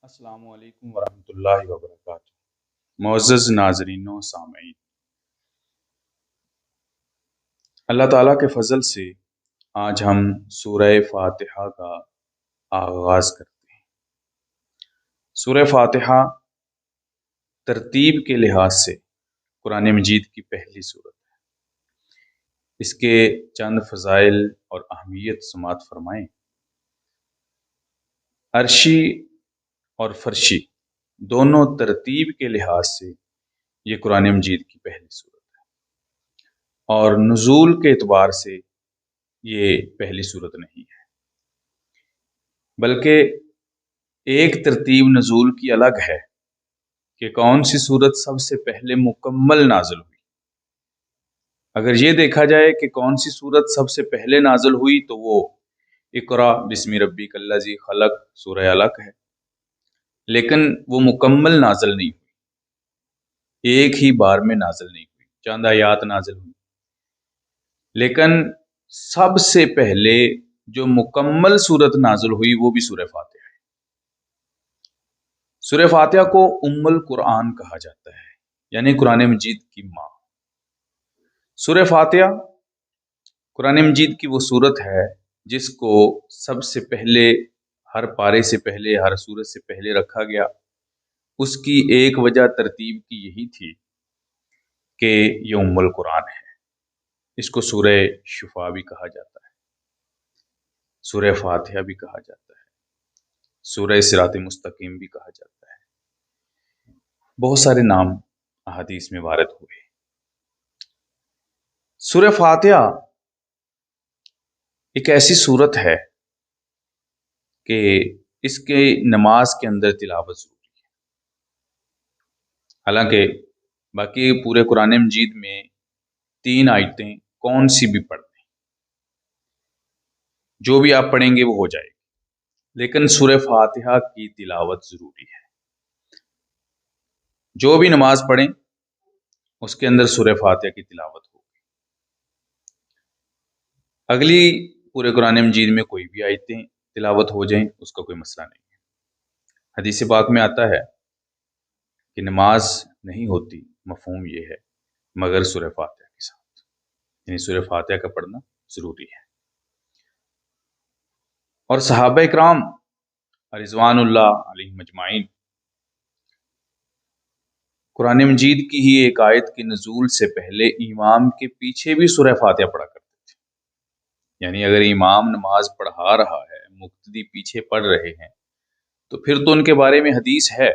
السلام علیکم ورحمۃ اللہ وبرکاتہ۔ معزز ناظرین و سامعین، اللہ تعالیٰ کے فضل سے آج ہم سورہ فاتحہ کا آغاز کرتے ہیں۔ سورہ فاتحہ ترتیب کے لحاظ سے قرآن مجید کی پہلی سورت ہے۔ اس کے چند فضائل اور اہمیت سماعت فرمائیں۔ عرشی اور فرشی دونوں ترتیب کے لحاظ سے یہ قرآن مجید کی پہلی سورت ہے، اور نزول کے اعتبار سے یہ پہلی سورت نہیں ہے، بلکہ ایک ترتیب نزول کی الگ ہے کہ کون سی سورت سب سے پہلے مکمل نازل ہوئی۔ اگر یہ دیکھا جائے کہ کون سی سورت سب سے پہلے نازل ہوئی تو وہ اقرا بسم ربک الذی خلق سورہ علق ہے، لیکن وہ مکمل نازل نہیں ہوئی، ایک ہی بار میں نازل نہیں ہوئی، چند آیات نازل ہوئی۔ لیکن سب سے پہلے جو مکمل صورت نازل ہوئی وہ بھی سورہ فاتحہ ہے۔ سورہ فاتحہ کو ام القرآن کہا جاتا ہے، یعنی قرآن مجید کی ماں۔ سورہ فاتحہ قرآن مجید کی وہ صورت ہے جس کو سب سے پہلے، ہر پارے سے پہلے، ہر سورت سے پہلے رکھا گیا۔ اس کی ایک وجہ ترتیب کی یہی تھی کہ یہ ام القرآن ہے۔ اس کو سورہ شفا بھی کہا جاتا ہے، سورہ فاتحہ بھی کہا جاتا ہے، سورہ صراط مستقیم بھی کہا جاتا ہے، بہت سارے نام احادیث میں وارد ہوئے۔ سورہ فاتحہ ایک ایسی سورت ہے کہ اس کے نماز کے اندر تلاوت ضروری ہے۔ حالانکہ باقی پورے قرآن مجید میں 3 آیتیں کون سی بھی پڑھ لیں، جو بھی آپ پڑھیں گے وہ ہو جائے گی، لیکن سورہ فاتحہ کی تلاوت ضروری ہے۔ جو بھی نماز پڑھیں اس کے اندر سورہ فاتحہ کی تلاوت ہوگی۔ اگلی پورے قرآن مجید میں کوئی بھی آیتیں تلاوت ہو جائیں اس کا کوئی مسئلہ نہیں ہے۔ حدیث پاک میں آتا ہے کہ نماز نہیں ہوتی، مفہوم یہ ہے، مگر سورہ فاتحہ کے ساتھ، یعنی سورہ فاتحہ کا پڑھنا ضروری ہے۔ اور صحابہ اکرام رضوان اللہ علیہم اجمعین قرآن مجید کی ہی ایک آیت کی نزول سے پہلے امام کے پیچھے بھی سورہ فاتحہ پڑھا کرتے تھے۔ یعنی اگر امام نماز پڑھا رہا ہے، مقتدی پیچھے پڑھ رہے ہیں، تو پھر تو ان کے بارے میں حدیث ہے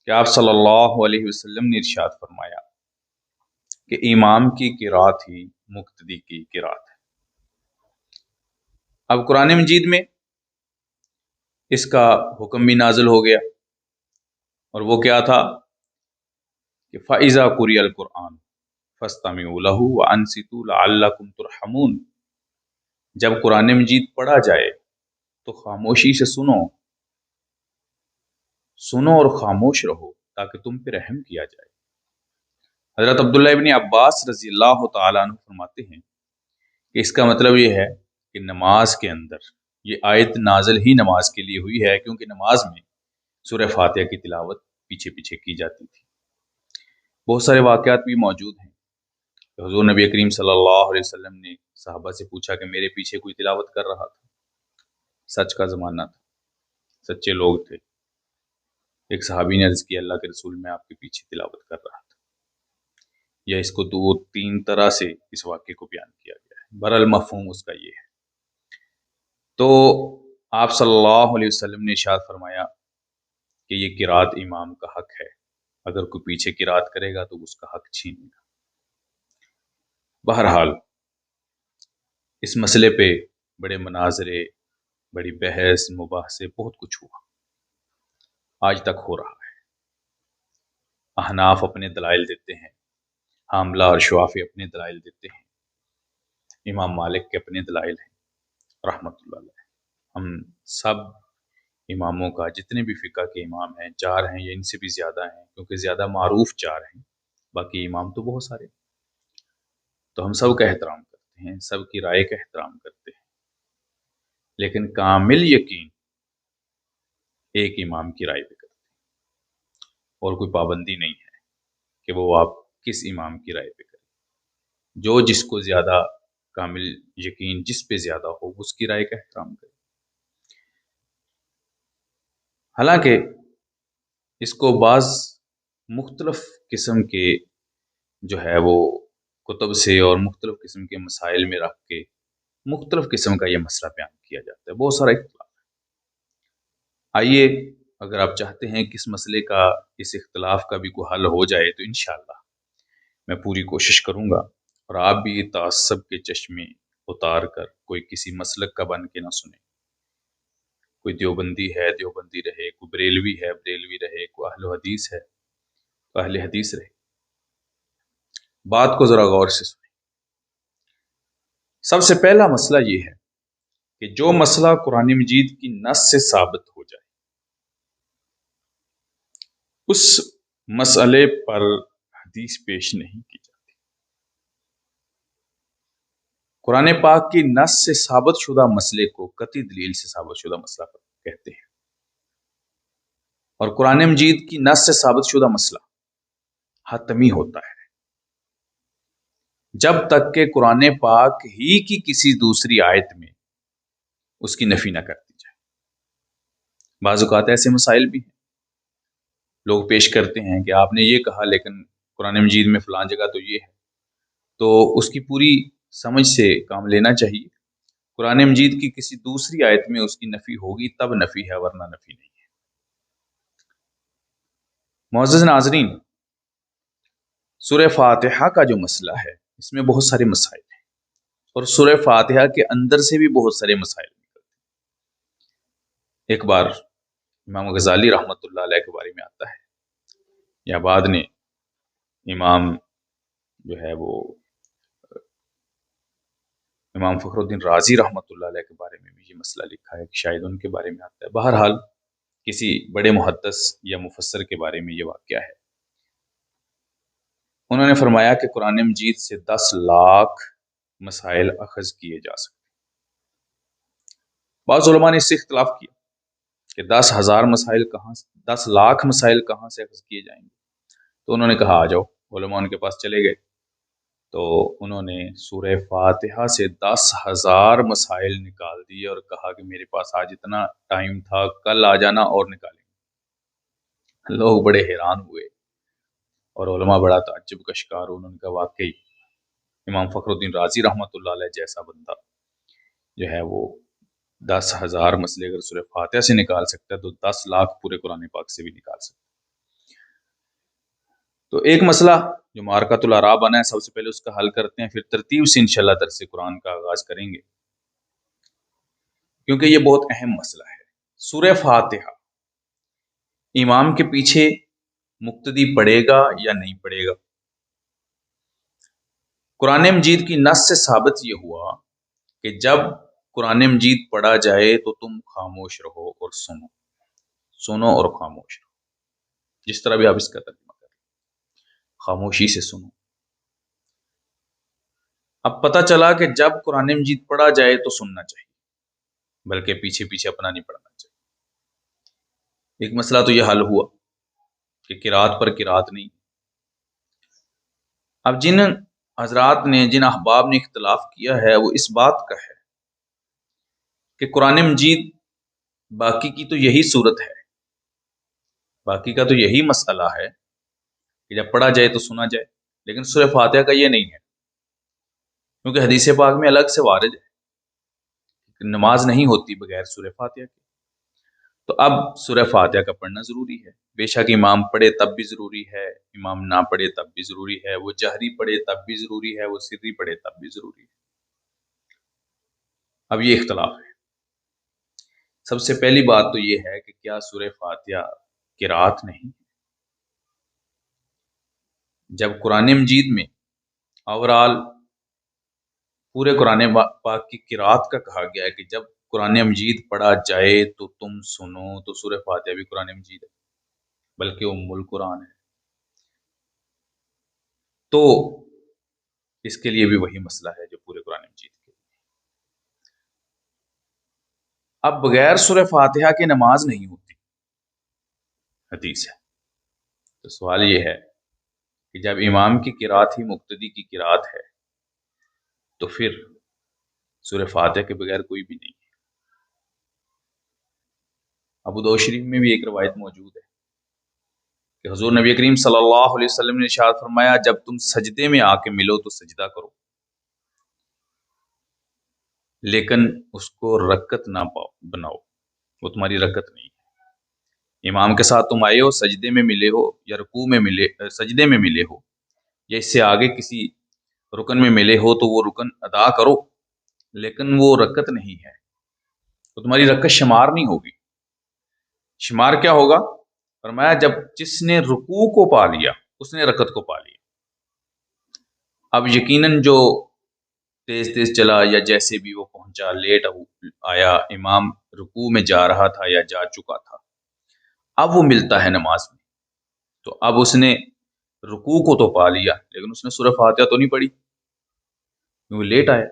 کہ آپ صلی اللہ علیہ وسلم نے ارشاد فرمایا کہ امام کی قرات ہی مقتدی کی قرات ہے۔ اب قرآن مجید میں اس کا حکم بھی نازل ہو گیا، اور وہ کیا تھا کہ فَإِذَا قُرِئَ الْقُرْآنُ فَاسْتَمِعُوا لَهُ وَأَنصِتُوا لَعَلَّكُمْ تُرْحَمُونَ۔ جب قرآن مجید پڑھا جائے تو خاموشی سے سنو اور خاموش رہو تاکہ تم پہ رحم کیا جائے۔ حضرت عبداللہ ابن عباس رضی اللہ تعالیٰ عنہ فرماتے ہیں کہ اس کا مطلب یہ ہے کہ نماز کے اندر یہ آیت نازل ہی نماز کے لیے ہوئی ہے، کیونکہ نماز میں سورہ فاتحہ کی تلاوت پیچھے پیچھے کی جاتی تھی۔ بہت سارے واقعات بھی موجود ہیں کہ حضور نبی کریم صلی اللہ علیہ وسلم نے صحابہ سے پوچھا کہ میرے پیچھے کوئی تلاوت کر رہا تھا۔ سچ کا زمانہ تھا، سچے لوگ تھے۔ ایک صحابی نے عرض کیا اللہ کے رسول میں آپ کے پیچھے تلاوت کر رہا تھا، یا اس کو 2-3 طرح سے اس واقعے کو بیان کیا گیا ہے، بہرحال مفہوم اس کا یہ ہے۔ تو آپ صلی اللہ علیہ وسلم نے ارشاد فرمایا کہ یہ قرات امام کا حق ہے، اگر کوئی پیچھے قرات کرے گا تو اس کا حق چھینے گا۔ بہرحال اس مسئلے پہ بڑے مناظرے، بڑی بحث مباحثے، بہت کچھ ہوا، آج تک ہو رہا ہے۔ احناف اپنے دلائل دیتے ہیں، حنبلہ اور شوافی اپنے دلائل دیتے ہیں، امام مالک کے اپنے دلائل ہیں رحمۃ اللہ علیہ۔ ہم سب اماموں کا، جتنے بھی فقہ کے امام ہیں، 4 ہیں یا ان سے بھی زیادہ ہیں، کیونکہ زیادہ معروف 4 ہیں، باقی امام تو بہت سارے، تو ہم سب کا احترام کرتے ہیں، سب کی رائے کا احترام کرتے ہیں، لیکن کامل یقین ایک امام کی رائے پہ کرتے ہیں، اور کوئی پابندی نہیں ہے کہ وہ آپ کس امام کی رائے پہ کریں، جو جس کو زیادہ کامل یقین جس پہ زیادہ ہو اس کی رائے کا احترام کریں۔ حالانکہ اس کو بعض مختلف قسم کے جو ہے وہ کتب سے اور مختلف قسم کے مسائل میں رکھ کے مختلف قسم کا یہ مسئلہ بیان کیا جاتا ہے، بہت سارا اختلاف ہے۔ آئیے اگر آپ چاہتے ہیں کہ اس مسئلے کا، اس اختلاف کا بھی کوئی حل ہو جائے تو انشاءاللہ میں پوری کوشش کروں گا، اور آپ بھی تعصب کے چشمے اتار کر کوئی کسی مسلک کا بن کے نہ سنیں۔ کوئی دیوبندی ہے دیوبندی رہے، کوئی بریلوی ہے بریلوی رہے، کوئی اہل حدیث ہے تو اہل حدیث رہے۔ بات کو ذرا غور سے سنیں۔ سب سے پہلا مسئلہ یہ ہے کہ جو مسئلہ قرآن مجید کی نص سے ثابت ہو جائے اس مسئلے پر حدیث پیش نہیں کی جاتی۔ قرآن پاک کی نص سے ثابت شدہ مسئلے کو قطعی دلیل سے ثابت شدہ مسئلہ کہتے ہیں، اور قرآن مجید کی نص سے ثابت شدہ مسئلہ حتمی ہوتا ہے جب تک کہ قرآن پاک ہی کی کسی دوسری آیت میں اس کی نفی نہ کر دی جائے۔ بعض اوقات ایسے مسائل بھی ہیں، لوگ پیش کرتے ہیں کہ آپ نے یہ کہا لیکن قرآن مجید میں فلان جگہ تو یہ ہے، تو اس کی پوری سمجھ سے کام لینا چاہیے۔ قرآن مجید کی کسی دوسری آیت میں اس کی نفی ہوگی تب نفی ہے، ورنہ نفی نہیں ہے۔ معزز ناظرین، سورہ فاتحہ کا جو مسئلہ ہے اس میں بہت سارے مسائل ہیں، اور سورہ فاتحہ کے اندر سے بھی بہت سارے مسائل نکلتے ہیں۔ ایک بار امام غزالی رحمۃ اللہ علیہ کے بارے میں آتا ہے، یا بعد نے امام جو ہے وہ امام فخر الدین رازی رحمۃ اللہ علیہ کے بارے میں بھی یہ مسئلہ لکھا ہے کہ شاید ان کے بارے میں آتا ہے۔ بہرحال کسی بڑے محدث یا مفسر کے بارے میں یہ واقعہ ہے۔ انہوں نے فرمایا کہ قرآن مجید سے 10 لاکھ مسائل اخذ کیے جا سکتے۔ بعض علماء نے اس سے اختلاف کیا کہ 10,000 مسائل کہاں سے، 10 لاکھ مسائل کہاں سے اخذ کیے جائیں گے؟ تو انہوں نے کہا آ جاؤ، علماء ان کے پاس چلے گئے، تو انہوں نے سورہ فاتحہ سے 10,000 مسائل نکال دیے اور کہا کہ میرے پاس آج اتنا ٹائم تھا، کل آ جانا اور نکالیں گے۔ لوگ بڑے حیران ہوئے اور علماء بڑا تعجب کا شکار، انہوں نے کہا واقعی امام فخر الدین رازی رحمۃ اللہ علیہ جیسا بندہ جو ہے وہ 10,000 مسئلے اگر سورہ فاتحہ سے نکال سکتا ہے تو 10 لاکھ پورے قرآن پاک سے بھی نکال سکتا ہے۔ تو ایک مسئلہ جو معرکۃ الاعراب بنا ہے، سب سے پہلے اس کا حل کرتے ہیں، پھر ترتیب سے انشاءاللہ درس قرآن کا آغاز کریں گے، کیونکہ یہ بہت اہم مسئلہ ہے۔ سورہ فاتحہ امام کے پیچھے مقتدی پڑھے گا یا نہیں پڑھے گا؟ قرآن مجید کی نص سے ثابت یہ ہوا کہ جب قرآن مجید پڑھا جائے تو تم خاموش رہو اور سنو اور خاموش رہو، جس طرح بھی آپ اس کا ترجمہ کریں، خاموشی سے سنو۔ اب پتہ چلا کہ جب قرآن مجید پڑھا جائے تو سننا چاہیے، بلکہ پیچھے پیچھے اپنا نہیں پڑھنا چاہیے۔ ایک مسئلہ تو یہ حل ہوا کہ قرات پر قرات نہیں۔ اب جن حضرات نے، جن احباب نے اختلاف کیا ہے وہ اس بات کا ہے کہ قرآن مجید باقی کی تو یہی صورت ہے، باقی کا تو یہی مسئلہ ہے کہ جب پڑھا جائے تو سنا جائے، لیکن سورہ فاتحہ کا یہ نہیں ہے، کیونکہ حدیث پاک میں الگ سے وارد ہے کہ نماز نہیں ہوتی بغیر سورہ فاتحہ کے۔ تو اب سورہ فاتحہ کا پڑھنا ضروری ہے، بے شک امام پڑھے تب بھی ضروری ہے، امام نہ پڑھے تب بھی ضروری ہے، وہ جہری پڑھے تب بھی ضروری ہے، وہ سری پڑھے تب بھی ضروری ہے۔ اب یہ اختلاف ہے۔ سب سے پہلی بات تو یہ ہے کہ کیا سورہ فاتحہ قرات نہیں؟ جب قرآن مجید میں اوورال پورے قرآن پاک کی قرات کا کہا گیا ہے کہ جب قرآن مجید پڑھا جائے تو تم سنو، تو سورہ فاتحہ بھی قرآن مجید ہے، بلکہ ام القرآن ہے، تو اس کے لیے بھی وہی مسئلہ ہے جو پورے قرآن مجید کے۔ اب بغیر سورہ فاتحہ کے نماز نہیں ہوتی، حدیث ہے۔ تو سوال یہ ہے کہ جب امام کی قرات ہی مقتدی کی قرات ہے تو پھر سورہ فاتحہ کے بغیر کوئی بھی نہیں ہے۔ ابو داؤد شریف میں بھی ایک روایت موجود ہے کہ حضور نبی کریم صلی اللہ علیہ وسلم نے ارشاد فرمایا جب تم سجدے میں آ کے ملو تو سجدہ کرو، لیکن اس کو رکعت نہ بناؤ، وہ تمہاری رکعت نہیں ہے۔ امام کے ساتھ تم آئے ہو، سجدے میں ملے ہو یا رکوع میں ملے، سجدے میں ملے ہو یا اس سے آگے کسی رکن میں ملے ہو تو وہ رکن ادا کرو، لیکن وہ رکعت نہیں ہے، تو تمہاری رکعت شمار نہیں ہوگی۔ شمار کیا ہوگا؟ فرمایا جب جس نے رکوع کو پا لیا اس نے رکعت کو پا لیا۔ اب یقیناً جو تیز تیز چلا یا جیسے بھی وہ پہنچا، لیٹ آیا، امام رکوع میں جا رہا تھا یا جا چکا تھا، اب وہ ملتا ہے نماز میں، تو اب اس نے رکوع کو تو پا لیا لیکن اس نے سورہ فاتحہ تو نہیں پڑھی کیونکہ لیٹ آیا۔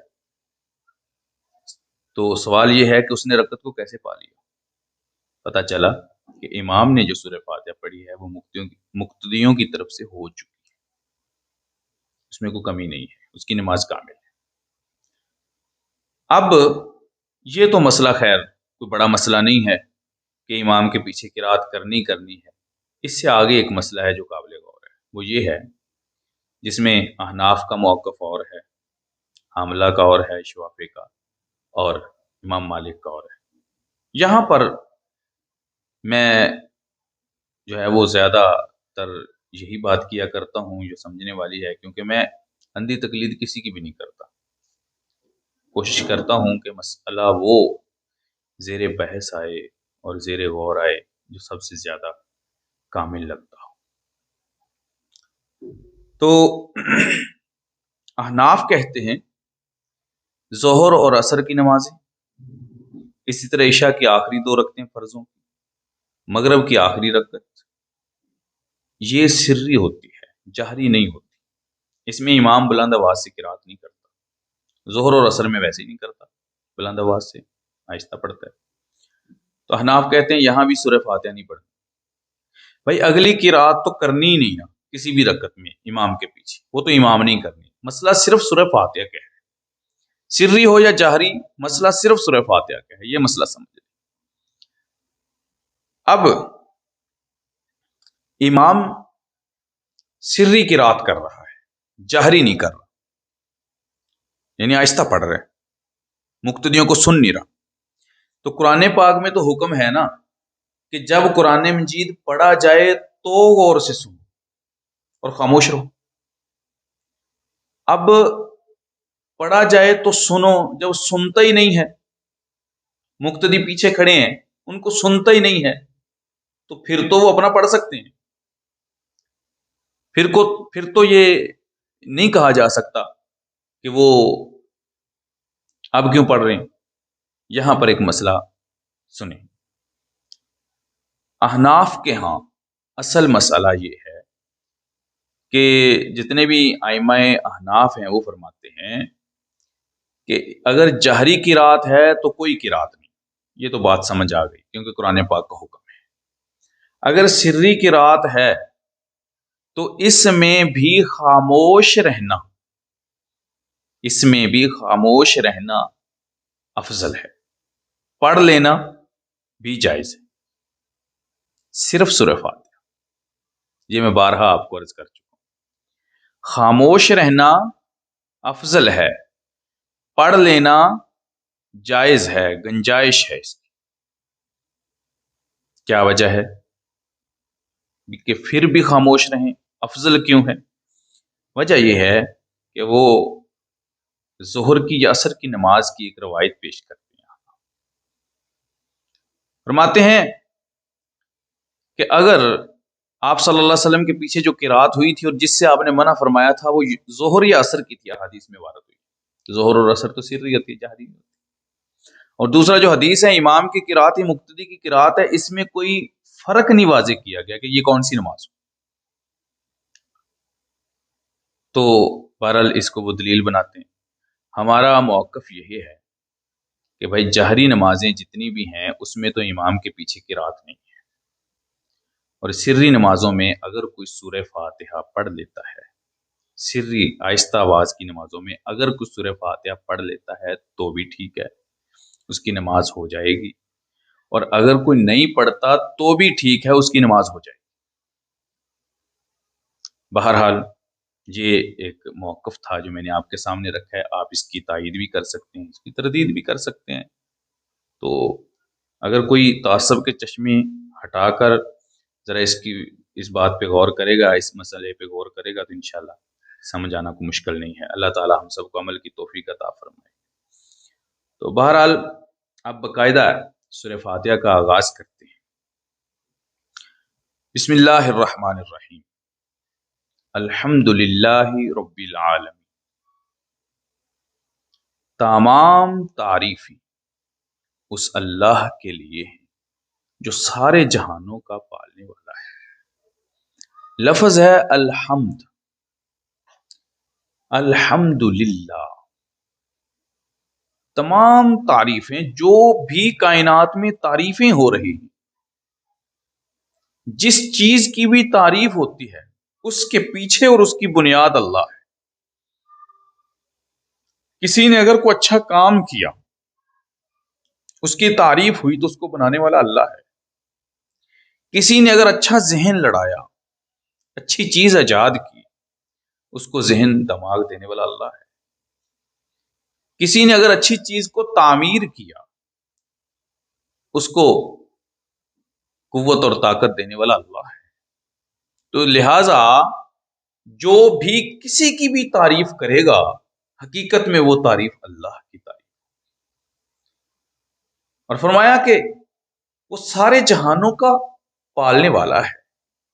تو سوال یہ ہے کہ اس نے رکعت کو کیسے پا لیا؟ پتہ چلا کہ امام نے جو سورہ فاتحہ پڑھی ہے وہ مقتدیوں کی طرف سے ہو چکی ہے، اس میں کوئی کمی نہیں ہے، اس کی نماز کامل ہے۔ اب یہ تو مسئلہ خیر کوئی بڑا مسئلہ نہیں ہے کہ امام کے پیچھے قرات کرنی ہے۔ اس سے آگے ایک مسئلہ ہے جو قابل غور ہے، وہ یہ ہے جس میں احناف کا موقف اور ہے، حاملہ کا اور ہے، شوافی کا اور امام مالک کا اور ہے۔ یہاں پر میں جو ہے وہ زیادہ تر یہی بات کیا کرتا ہوں جو سمجھنے والی ہے، کیونکہ میں اندھی تقلید کسی کی بھی نہیں کرتا، کوشش کرتا ہوں کہ مسئلہ وہ زیر بحث آئے اور زیر غور آئے جو سب سے زیادہ کامل لگتا ہو۔ تو احناف کہتے ہیں ظہر اور عصر کی نمازیں، اسی طرح عشاء کی آخری 2 رکعتیں فرضوں کی، مغرب کی آخری رکعت، یہ سری ہوتی ہے، جہری نہیں ہوتی، اس میں امام بلند آواز سے قرات نہیں کرتا، ظہر اور عصر میں ویسے ہی نہیں کرتا، بلند آواز سے آہستہ پڑھتا ہے۔ تو احناف کہتے ہیں یہاں بھی سورہ فاتحہ نہیں پڑھتی، بھائی اگلی قرات تو کرنی ہی نہیں نا کسی بھی رکعت میں امام کے پیچھے، وہ تو امام نہیں کرنی، مسئلہ صرف سورہ فاتحہ کا ہے، سری ہو یا جہری، مسئلہ صرف سورہ فاتحہ کا ہے، یہ مسئلہ سمجھ لیں۔ اب امام سری قرات کر رہا ہے، جہری نہیں کر رہا، یعنی آہستہ پڑھ رہے، مقتدیوں کو سن نہیں رہا، تو قرآن پاک میں تو حکم ہے نا کہ جب قرآن مجید پڑھا جائے تو غور سے سنو اور خاموش رہو۔ اب پڑھا جائے تو سنو، جب سنتا ہی نہیں ہے، مقتدی پیچھے کھڑے ہیں ان کو سنتا ہی نہیں ہے، تو پھر تو وہ اپنا پڑھ سکتے ہیں، پھر تو یہ نہیں کہا جا سکتا کہ وہ اب کیوں پڑھ رہے ہیں۔ یہاں پر ایک مسئلہ سنیں، احناف کے ہاں اصل مسئلہ یہ ہے کہ جتنے بھی ائمہ احناف ہیں وہ فرماتے ہیں کہ اگر جہری قرات ہے تو کوئی قرات نہیں، یہ تو بات سمجھ آ گئی کیونکہ قرآن پاک کا حکم ہے۔ اگر سری قرات ہے تو اس میں بھی خاموش رہنا، اس میں بھی خاموش رہنا افضل ہے، پڑھ لینا بھی جائز ہے، صرف سورہ فاتحہ، یہ میں بارہا آپ کو عرض کر چکا ہوں، خاموش رہنا افضل ہے، پڑھ لینا جائز ہے، گنجائش ہے اس کی۔ کیا وجہ ہے کہ پھر بھی خاموش رہیں، افضل کیوں ہے؟ وجہ یہ ہے کہ وہ ظہر کی یا عصر کی نماز کی ایک روایت پیش کرتے ہیں، فرماتے ہیں کہ اگر آپ صلی اللہ علیہ وسلم کے پیچھے جو قرات ہوئی تھی اور جس سے آپ نے منع فرمایا تھا وہ ظہر یا عصر کی تھی، حدیث میں وارد ہوئی، ظہر اور عصر تو سری ہوتی ہے، جہری ہوتی ہے، اور دوسرا جو حدیث ہے امام کی قرات ہی مقتدی کی قرات ہے، اس میں کوئی فرق نہیں واضح کیا گیا کہ یہ کون سی نماز ہو۔ تو بہرحال اس کو وہ دلیل بناتے ہیں۔ ہمارا موقف یہی ہے کہ بھائی جہری نمازیں جتنی بھی ہیں اس میں تو امام کے پیچھے قرات نہیں ہے، اور سری نمازوں میں اگر کوئی سورہ فاتحہ پڑھ لیتا ہے، سری آہستہ آواز کی نمازوں میں اگر کوئی سورہ فاتحہ پڑھ لیتا ہے تو بھی ٹھیک ہے، اس کی نماز ہو جائے گی، اور اگر کوئی نہیں پڑھتا تو بھی ٹھیک ہے، اس کی نماز ہو جائے گی۔ بہرحال یہ ایک موقف تھا جو میں نے آپ کے سامنے رکھا ہے، آپ اس کی تائید بھی کر سکتے ہیں، اس کی تردید بھی کر سکتے ہیں۔ تو اگر کوئی تعصب کے چشمے ہٹا کر ذرا اس بات پہ غور کرے گا، اس مسئلے پہ غور کرے گا، تو انشاءاللہ سمجھ آنا کو مشکل نہیں ہے۔ اللہ تعالی ہم سب کو عمل کی توفیق عطا فرمائے۔ تو بہرحال اب باقاعدہ سورہ فاتحہ کا آغاز کرتے ہیں۔ بسم اللہ الرحمن الرحیم، الحمد للہ رب العالمین، تمام تعریفیں اس اللہ کے لیے ہیں جو سارے جہانوں کا پالنے والا ہے۔ لفظ ہے الحمد، الحمد للہ، تمام تعریفیں، جو بھی کائنات میں تعریفیں ہو رہی ہیں، جس چیز کی بھی تعریف ہوتی ہے اس کے پیچھے اور اس کی بنیاد اللہ ہے۔ کسی نے اگر کوئی اچھا کام کیا، اس کی تعریف ہوئی، تو اس کو بنانے والا اللہ ہے۔ کسی نے اگر اچھا ذہن لڑایا، اچھی چیز ایجاد کی، اس کو ذہن دماغ دینے والا اللہ ہے۔ کسی نے اگر اچھی چیز کو تعمیر کیا، اس کو قوت اور طاقت دینے والا اللہ ہے۔ تو لہذا جو بھی کسی کی بھی تعریف کرے گا، حقیقت میں وہ تعریف اللہ کی تعریف۔ اور فرمایا کہ وہ سارے جہانوں کا پالنے والا ہے،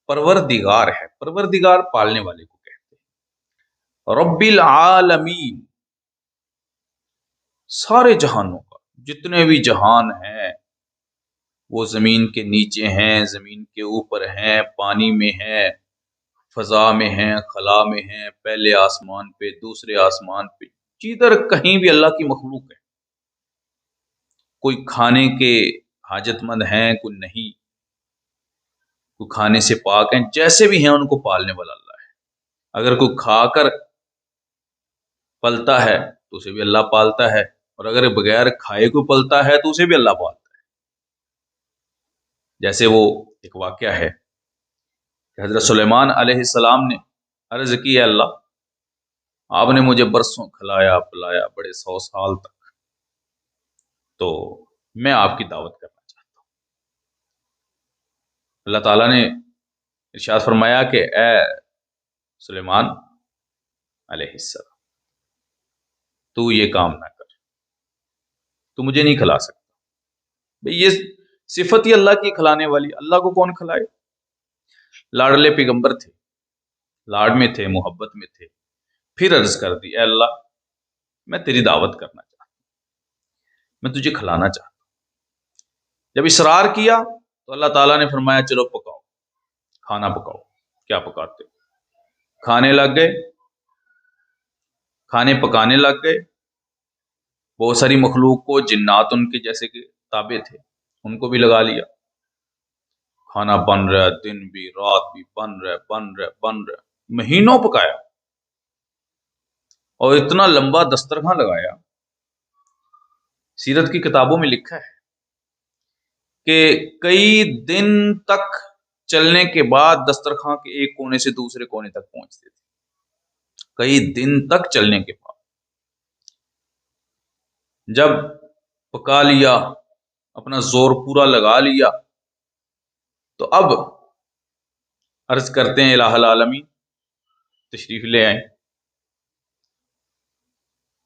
پروردگار ہے۔ پروردگار پالنے والے کو کہتے ہیں۔ رب العالمین، سارے جہانوں کا، جتنے بھی جہان ہیں، وہ زمین کے نیچے ہیں، زمین کے اوپر ہیں، پانی میں ہیں، فضا میں ہیں، خلا میں ہیں، پہلے آسمان پہ، دوسرے آسمان پہ، جدھر کہیں بھی اللہ کی مخلوق ہے۔ کوئی کھانے کے حاجت مند ہیں، کوئی نہیں، کوئی کھانے سے پاک ہیں، جیسے بھی ہیں ان کو پالنے والا اللہ ہے۔ اگر کوئی کھا کر پلتا ہے تو اسے بھی اللہ پالتا ہے، اور اگر بغیر کھائے کوئی پلتا ہے تو اسے بھی اللہ پالتا ہے۔ جیسے وہ ایک واقعہ ہے کہ حضرت سلیمان علیہ السلام نے عرض کی، ہے اللہ، آپ نے مجھے برسوں کھلایا پلایا، بڑے 100 سال تک، تو میں آپ کی دعوت کرنا چاہتا ہوں۔ اللہ تعالیٰ نے ارشاد فرمایا کہ اے سلیمان علیہ السلام، تو یہ کام نہ کر، تو مجھے نہیں کھلا سکتا۔ بھئی یہ صفت ہی اللہ کی کھلانے والی، اللہ کو کون کھلائے؟ لاڈلے پیغمبر تھے، لاڈ میں تھے، محبت میں تھے، پھر عرض کر دی، اے اللہ، میں تیری دعوت کرنا چاہتا ہوں، میں تجھے کھلانا چاہتا ہوں۔ جب اصرار کیا تو اللہ تعالیٰ نے فرمایا چلو پکاؤ، کھانا پکاؤ۔ کیا پکاتے؟ کھانے لگ گئے، کھانے پکانے لگ گئے۔ بہت ساری مخلوق کو، جنات ان کے جیسے کہ تابع تھے، ان کو بھی لگا لیا۔ کھانا بن رہا ہے، دن بھی رات بھی بن رہا ہے، مہینوں پکایا، اور اتنا لمبا دسترخوان لگایا۔ سیرت کی کتابوں میں لکھا ہے کہ کئی دن تک چلنے کے بعد دسترخوان کے ایک کونے سے دوسرے کونے تک پہنچتے تھے، کئی دن تک چلنے کے بعد۔ جب پکا لیا، اپنا زور پورا لگا لیا، تو اب عرض کرتے ہیں الہ العالمین تشریف لے آئیں،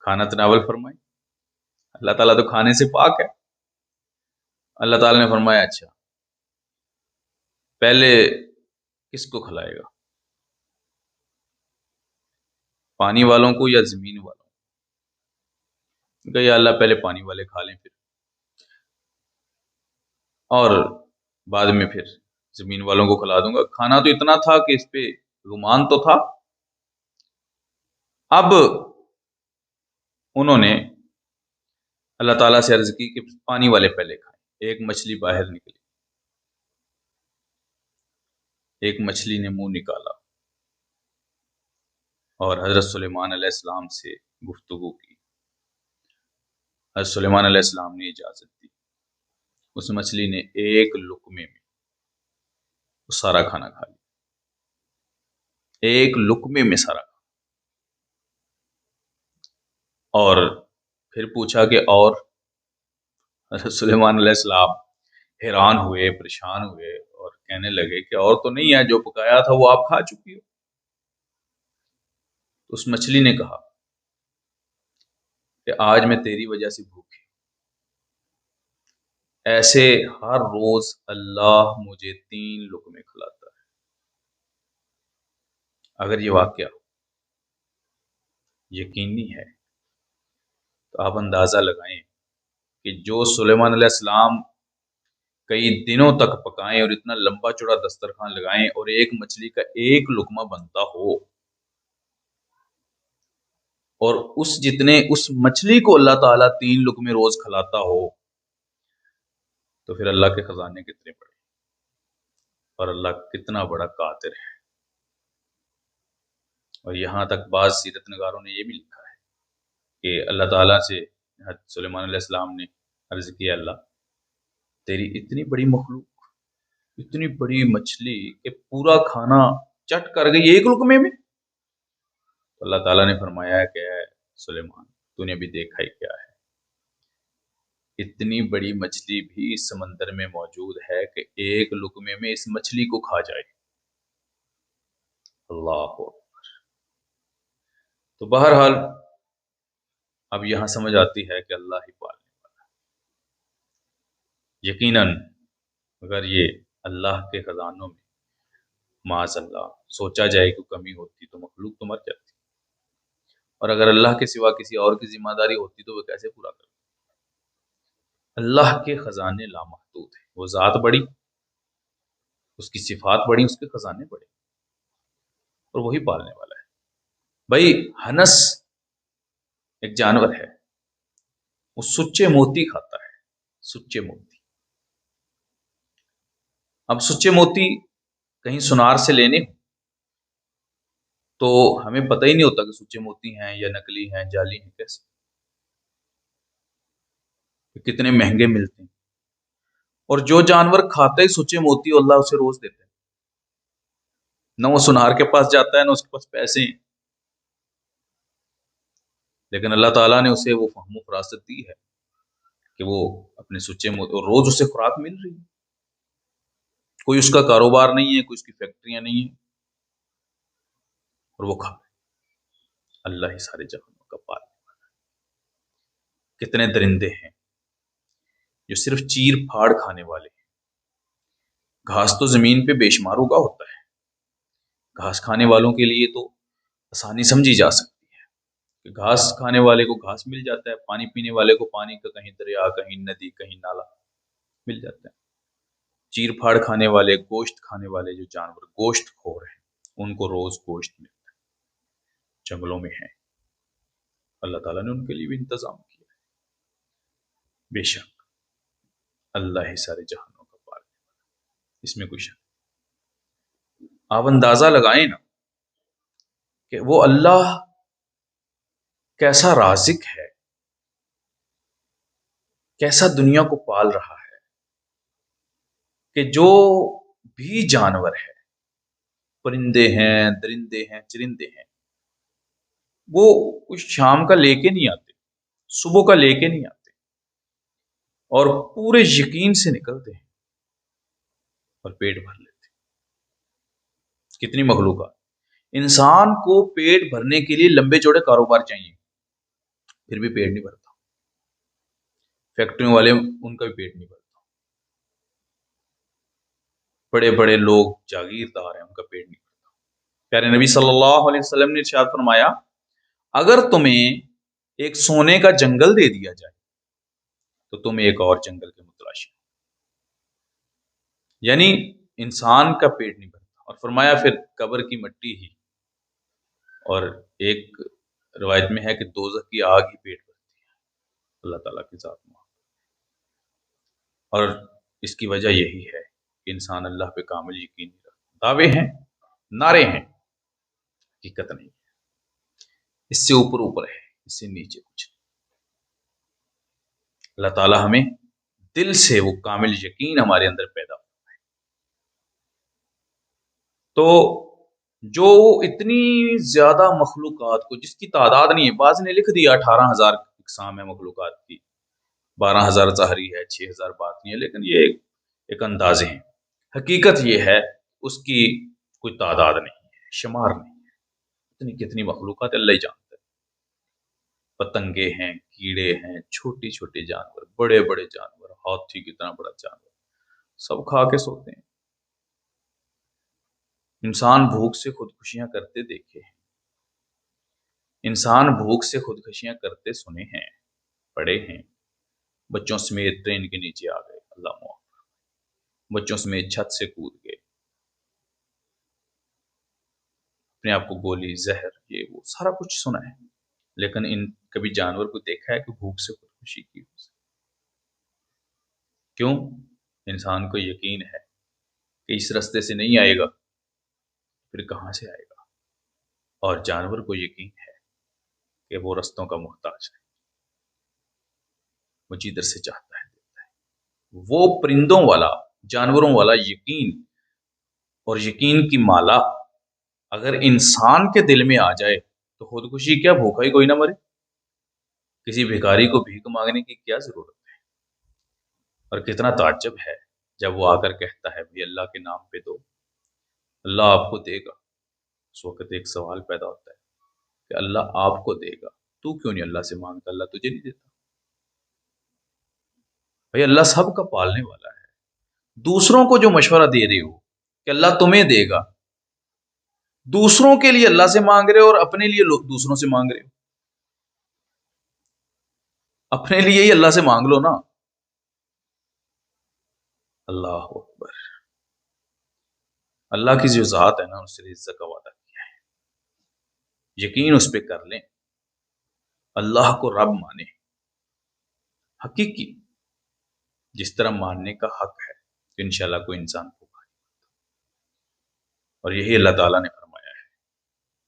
کھانا تناول فرمائیں۔ اللہ تعالیٰ تو کھانے سے پاک ہے۔ اللہ تعالیٰ نے فرمایا اچھا، پہلے کس کو کھلائے گا، پانی والوں کو یا زمین والوں کو؟ کہ یا اللہ پہلے پانی والے کھا لیں، پھر اور بعد میں پھر زمین والوں کو کھلا دوں گا۔ کھانا تو اتنا تھا کہ اس پہ گمان تو تھا۔ اب انہوں نے اللہ تعالیٰ سے عرض کی کہ پانی والے پہلے کھائیں۔ ایک مچھلی باہر نکلی، ایک مچھلی نے منہ نکالا اور حضرت سلیمان علیہ السلام سے گفتگو کی۔ حضرت سلیمان علیہ السلام نے اجازت دی، اس مچھلی نے ایک لقمے میں وہ سارا کھانا کھا لیا، ایک لقمے میں سارا کھانا۔ اور پھر پوچھا کہ اور؟ حضرت سلیمان علیہ السلام حیران ہوئے، پریشان ہوئے اور کہنے لگے کہ اور تو نہیں ہے، جو پکایا تھا وہ آپ کھا چکی ہو۔ تو اس مچھلی نے کہا کہ آج میں تیری وجہ سے بھوکھی، ایسے ہر روز اللہ مجھے 3 لقمے کھلاتا ہے۔ اگر یہ واقعہ یقینی ہے تو آپ اندازہ لگائیں کہ جو سلیمان علیہ السلام کئی دنوں تک پکائیں اور اتنا لمبا چوڑا دسترخوان لگائیں اور ایک مچھلی کا ایک لقمہ بنتا ہو، اور اس مچھلی کو اللہ تعالیٰ 3 لقمے روز کھلاتا ہو، تو پھر اللہ کے خزانے کتنے بڑے اور اللہ کتنا بڑا قادر ہے۔ اور یہاں تک بعض سیرت نگاروں نے یہ بھی لکھا ہے کہ اللہ تعالیٰ سے حضرت سلیمان علیہ السلام نے عرض کیا، اللہ تیری اتنی بڑی مخلوق، اتنی بڑی مچھلی کہ پورا کھانا چٹ کر گئی ایک لقمے میں۔ تو اللہ تعالیٰ نے فرمایا کہ اے سلیمان، تو نے بھی دیکھا ہی کیا ہے، اتنی بڑی مچھلی بھی اس سمندر میں موجود ہے کہ ایک لقمے میں اس مچھلی کو کھا جائے۔ اللہ اکبر۔ تو بہرحال اب یہاں سمجھ آتی ہے کہ اللہ ہی پالنے والا ہے۔ یقیناً اگر یہ اللہ کے خزانوں میں معاذ اللہ سوچا جائے کہ کمی ہوتی تو مخلوق تو مر جاتی، اور اگر اللہ کے سوا کسی اور کی ذمہ داری ہوتی تو وہ کیسے پورا کرتی۔ اللہ کے خزانے لامحدود ہیں، وہ ذات بڑی، اس کی صفات بڑی، اس کے خزانے بڑے، اور وہی پالنے والا ہے۔ بھائی ہنس ایک جانور ہے، وہ سچے موتی کھاتا ہے، سچے موتی۔ اب سچے موتی کہیں سنار سے لینے ہوں تو ہمیں پتہ ہی نہیں ہوتا کہ سچے موتی ہیں یا نکلی ہیں، جعلی ہیں، کیسے، کتنے مہنگے ملتے ہیں۔ اور جو جانور کھاتا ہی سچے موتی، اللہ اسے روز دیتا ہے، نہ وہ سنار کے پاس جاتا ہے نہ اس کے پاس پیسے ہیں، لیکن اللہ تعالیٰ نے اسے وہ فہم و فراست دی ہے کہ وہ اپنے سچے موتی، اور روز اسے خوراک مل رہی ہے، کوئی اس کا کاروبار نہیں ہے، کوئی اس کی فیکٹریاں نہیں ہیں، اور وہ کھا اللہ ہی سارے جہانوں کا پالنے والا ہے۔ کتنے درندے ہیں جو صرف چیر پھاڑ کھانے والے ہیں۔ گھاس تو زمین پہ بے شمار اگا ہوتا ہے، گھاس کھانے والوں کے لیے تو آسانی سمجھی جا سکتی ہے کہ گھاس کھانے والے کو گھاس مل جاتا ہے، پانی پینے والے کو پانی کا کہیں دریا، کہیں ندی، کہیں نالا مل جاتا ہے۔ چیر پھاڑ کھانے والے، گوشت کھانے والے جو جانور گوشت خور ہیں، ان کو روز گوشت ملتا ہے، جنگلوں میں ہیں، اللہ تعالیٰ نے ان کے لیے بھی انتظام کیا ہے۔ بے شک اللہ ہی سارے جہانوں کا پالنے والا ہے، اس میں کوئی شک نہیں۔ آپ اندازہ لگائیں نا کہ وہ اللہ کیسا رازق ہے، کیسا دنیا کو پال رہا ہے، کہ جو بھی جانور ہے، پرندے ہیں، درندے ہیں، چرندے ہیں، وہ کچھ شام کا لے کے نہیں آتے، صبح کا لے کے نہیں آتے، اور پورے یقین سے نکلتے ہیں اور پیٹ بھر لیتے ہیں۔ کتنی مخلوقات، انسان کو پیٹ بھرنے کے لیے لمبے چوڑے کاروبار چاہیے، پھر بھی پیٹ نہیں بھرتا۔ فیکٹریوں والے ان کا بھی پیٹ نہیں بھرتا، بڑے بڑے لوگ جاگیردار ہیں، ان کا پیٹ نہیں بھرتا۔ پیارے نبی صلی اللہ علیہ وسلم نے ارشاد فرمایا، اگر تمہیں ایک سونے کا جنگل دے دیا جائے تو تم ایک اور جنگل کے متلاشی، یعنی انسان کا پیٹ نہیں بھرتا۔ اور فرمایا پھر قبر کی مٹی ہی، اور ایک روایت میں ہے کہ دوزخ کی آگ ہی پیٹ بھرتی ہے، اللہ تعالیٰ کی ذات میں۔ اور اس کی وجہ یہی ہے کہ انسان اللہ پہ کامل یقین نہیں رکھتا۔ دعوے ہیں، نعرے ہیں، حقیقت نہیں ہے، اس سے اوپر اوپر ہے، اس سے نیچے کچھ نہیں۔ اللہ تعالیٰ ہمیں دل سے وہ کامل یقین ہمارے اندر پیدا ہو۔ تو جو اتنی زیادہ مخلوقات کو، جس کی تعداد نہیں ہے، بعض نے لکھ دیا 18,000 اقسام ہے مخلوقات کی، 12,000 ظاہری ہے، 6,000 باطنی ہے، لیکن یہ ایک اندازے ہیں۔ حقیقت یہ ہے اس کی کوئی تعداد نہیں ہے، شمار نہیں ہے، اتنی کتنی مخلوقات اللہ ہی جانتا ہے۔ پتنگے ہیں، کیڑے ہیں، چھوٹی چھوٹے جانور، بڑے بڑے جانور، ہاتھی کتنا بڑا جانور، سب کھا کے سوتے ہیں۔ انسان بھوک سے خودکشیاں کرتے دیکھے ہیں، انسان بھوک سے خودکشیاں کرتے سنے ہیں، پڑھے ہیں۔ بچوں سمیت ٹرین کے نیچے آ گئے، اللہ معاف، بچوں سمیت چھت سے کود گئے، اپنے آپ کو گولی، زہر، یہ وہ سارا کچھ سنا ہے، لیکن ان کبھی جانور کو دیکھا ہے کہ بھوک سے خودکشی کی؟ کیوں؟ انسان کو یقین ہے کہ اس راستے سے نہیں آئے گا، پھر کہاں سے آئے گا؟ اور جانور کو یقین ہے کہ وہ رستوں کا محتاج ہے، وہ جدھر سے چاہتا ہے دیتا ہے۔ وہ پرندوں والا، جانوروں والا یقین اور یقین کی مالا اگر انسان کے دل میں آ جائے تو خودکشی کیا، بھوکا ہی کوئی نہ مرے۔ کسی بھکاری کو بھیک مانگنے کی کیا ضرورت ہے؟ اور کتنا تعجب ہے جب وہ آ کر کہتا ہے بھی اللہ کے نام پہ دو، اللہ آپ کو دے گا۔ اس وقت ایک سوال پیدا ہوتا ہے کہ اللہ آپ کو دے گا، تو کیوں نہیں اللہ سے مانگتا؟ اللہ تجھے نہیں دیتا؟ بھائی اللہ سب کا پالنے والا ہے۔ دوسروں کو جو مشورہ دے رہے ہو کہ اللہ تمہیں دے گا، دوسروں کے لیے اللہ سے مانگ رہے ہو اور اپنے لیے لوگ دوسروں سے مانگ رہے ہو۔ اپنے لیے ہی اللہ سے مانگ لو نا۔ اللہ اکبر۔ اللہ کی جو ذات ہے نا، اس سے عزت کا وعدہ کیا ہے، یقین اس پہ کر لیں، اللہ کو رب مانے حقیقی، جس طرح ماننے کا حق ہے کہ انشاءاللہ کوئی انسان کو کھائے۔ اور یہی اللہ تعالیٰ نے فرمایا ہے،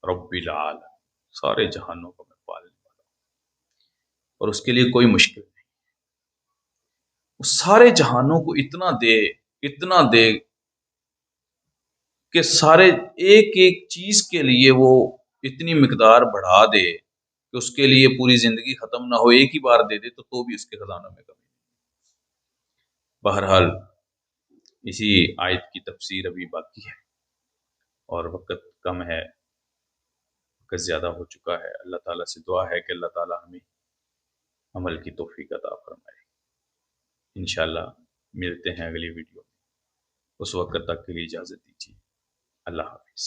رب العالم، سارے جہانوں کو میں پالنے والا ہوں، اور اس کے لیے کوئی مشکل نہیں۔ وہ سارے جہانوں کو اتنا دے کہ سارے ایک ایک چیز کے لیے وہ اتنی مقدار بڑھا دے کہ اس کے لیے پوری زندگی ختم نہ ہو، ایک ہی بار دے دے تو بھی اس کے خزانوں میں کمی نہیں۔ بہرحال اسی آیت کی تفسیر ابھی باقی ہے اور وقت کم ہے، وقت زیادہ ہو چکا ہے۔ اللہ تعالیٰ سے دعا ہے کہ اللہ تعالیٰ ہمیں عمل کی توفیق عطا فرمائے۔ انشاءاللہ ملتے ہیں اگلی ویڈیو میں، اس وقت تک کے لیے اجازت دیجیے، اللہ حافظ۔